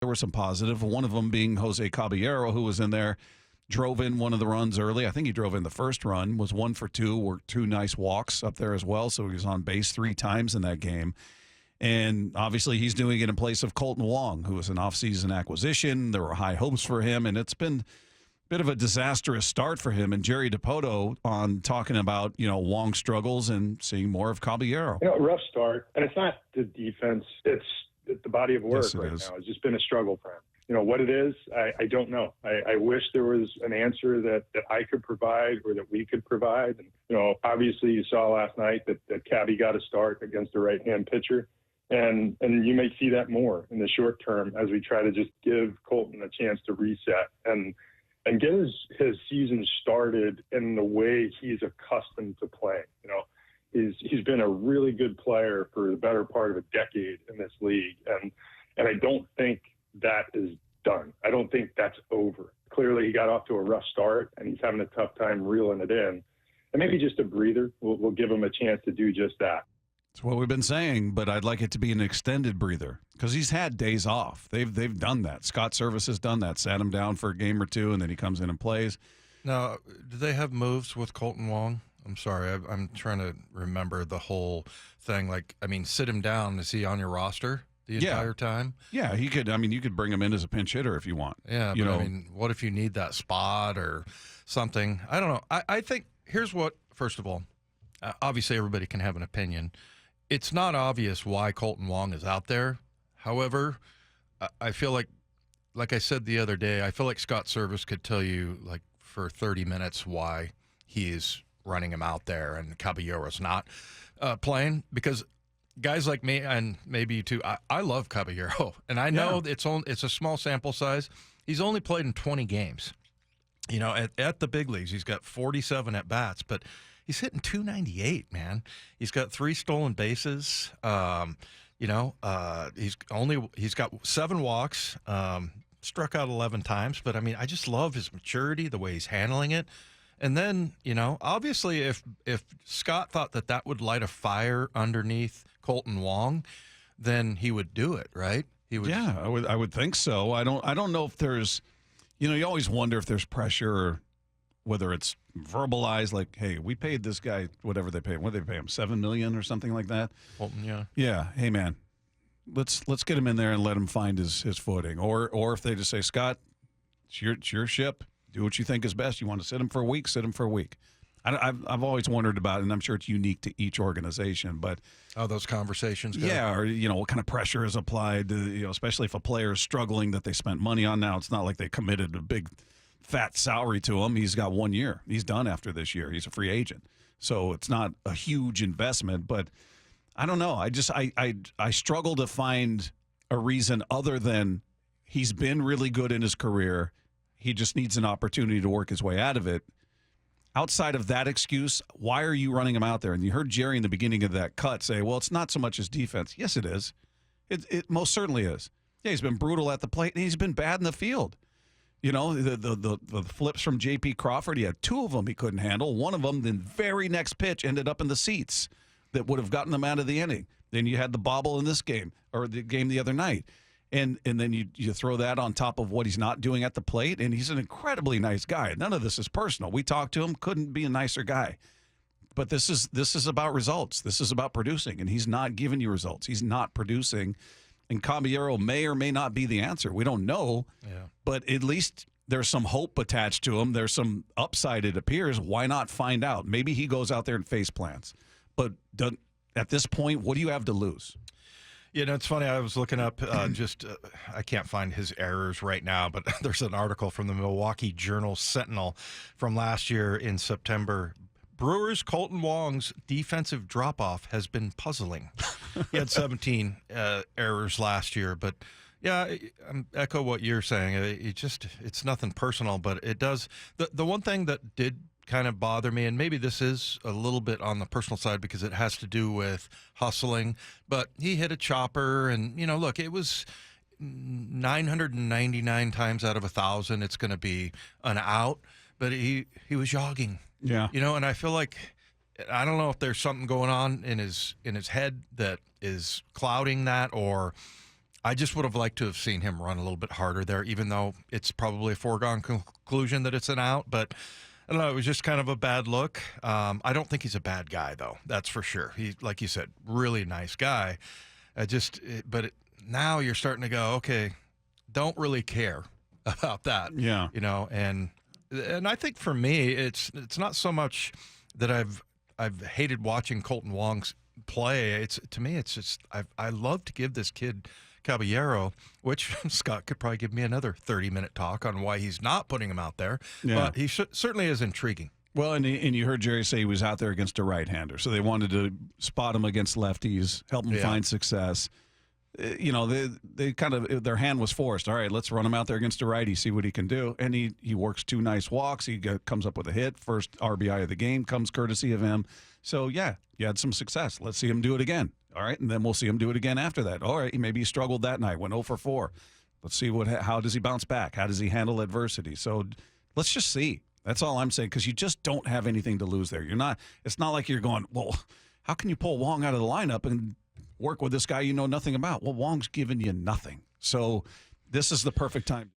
There were some positive, one of them being Jose Caballero, who was in there, drove in one of the runs early. I think he drove in the first run, was 1 for 2, worked 2 nice walks up there as well, so he was on base 3 times in that game. And obviously he's doing it in place of Kolten Wong, who was an offseason acquisition. There were high hopes for him, and it's been a bit of a disastrous start for him. And Jerry Dipoto on talking about, Wong's struggles and seeing more of Caballero. Rough start. And it's not the defense. It's the body of work right now. It's just been a struggle for him. What it is, I don't know. I wish there was an answer that I could provide or that we could provide. And, obviously you saw last night that Cabby got a start against a right-hand pitcher. And you may see that more in the short term as we try to just give Kolten a chance to reset and get his season started in the way he's accustomed to playing. He's been a really good player for the better part of a decade in this league. And I don't think that is done. I don't think that's over. Clearly he got off to a rough start and he's having a tough time reeling it in. And maybe just a breather will give him a chance to do just that. That's what we've been saying, but I'd like it to be an extended breather because he's had days off. They've done that. Scott Service has done that. Sat him down for a game or two, and then he comes in and plays. Now, do they have moves with Kolten Wong? I'm sorry, I'm trying to remember the whole thing. Sit him down. Is he on your roster the entire time? Yeah, he could. You could bring him in as a pinch hitter if you want. Yeah, but what if you need that spot or something? I don't know. I think here's what. First of all, obviously everybody can have an opinion. It's not obvious why Kolten Wong is out there. However, I feel like I said the other day, I feel like Scott Service could tell you, for 30 minutes why he is running him out there and Caballero's not playing. Because guys like me, and maybe you too, I love Caballero. And I know it's a small sample size. He's only played in 20 games. At the big leagues, he's got 47 at-bats, but he's hitting 298, man. He's got 3 stolen bases. He's got 7 walks, struck out 11 times. But I just love his maturity, the way he's handling it. And then, obviously, if Scott thought that would light a fire underneath Kolten Wong, then he would do it, right? He would. Yeah, I would think so. I don't know if there's, you always wonder if there's pressure or whether it's verbalized, like, hey, we paid this guy whatever they paid. What did they pay him? $7 million or something like that? Kolten, yeah. Yeah. Hey, man, let's get him in there and let him find his footing. Or if they just say, Scott, it's your ship. Do what you think is best. You want to sit him for a week, sit him for a week. I've always wondered about it, and I'm sure it's unique to each organization. But those conversations go. Yeah, or what kind of pressure is applied, especially if a player is struggling that they spent money on. Now it's not like they committed a big fat salary to him. He's got 1 year. He's done after this year. He's a free agent. So it's not a huge investment, but I don't know. I struggle to find a reason other than he's been really good in his career. He just needs an opportunity to work his way out of it. Outside of that excuse, why are you running him out there? And you heard Jerry in the beginning of that cut say, well, it's not so much his defense. Yes, it is. It most certainly is. Yeah, he's been brutal at the plate, and he's been bad in the field. The flips from J.P. Crawford, he had 2 of them he couldn't handle. One of them, the very next pitch, ended up in the seats that would have gotten them out of the inning. Then you had the bobble in this game, or the game the other night. And then you throw that on top of what he's not doing at the plate, and he's an incredibly nice guy. None of this is personal. We talked to him, couldn't be a nicer guy. But this is about results. This is about producing, and he's not giving you results. He's not producing. And Caballero may or may not be the answer. We don't know. Yeah. But at least there's some hope attached to him. There's some upside, it appears. Why not find out? Maybe he goes out there and face plants. But at this point, what do you have to lose? It's funny. I was looking up I can't find his errors right now, but there's an article from the Milwaukee Journal-Sentinel from last year in September. Brewers' Kolten Wong's defensive drop-off has been puzzling. He had 17 errors last year, but yeah, I echo what you're saying. It's nothing personal, but it does. The one thing that did kind of bother me, and maybe this is a little bit on the personal side because it has to do with hustling, but he hit a chopper, and look, it was 999 times out of 1,000 it's going to be an out, but he was jogging. Yeah. And I feel like, I don't know if there's something going on in his head that is clouding that, or I just would have liked to have seen him run a little bit harder there, even though it's probably a foregone conclusion that it's an out. But I don't know. It was just kind of a bad look. I don't think he's a bad guy, though. That's for sure. He, like you said, really nice guy. Now you're starting to go, okay, don't really care about that. Yeah. You know, and I think for me, it's not so much that I've hated watching Kolten Wong play. To me, it's just I love to give this kid Caballero, which Scott could probably give me another 30-minute talk on why he's not putting him out there. Yeah. But he certainly is intriguing. Well, and you heard Jerry say he was out there against a right-hander, so they wanted to spot him against lefties, help him find success. You know, they kind of, their hand was forced. All right, let's run him out there against a righty, see what he can do. And he works 2 nice walks. He comes up with a hit. First RBI of the game comes courtesy of him. So, yeah, you had some success. Let's see him do it again. All right, and then we'll see him do it again after that. All right, maybe he struggled that night, went 0 for 4. Let's see how does he bounce back? How does he handle adversity? So let's just see. That's all I'm saying, because you just don't have anything to lose there. It's not like you're going, well, how can you pull Wong out of the lineup and work with this guy you know nothing about? Well, Wong's given you nothing. So this is the perfect time.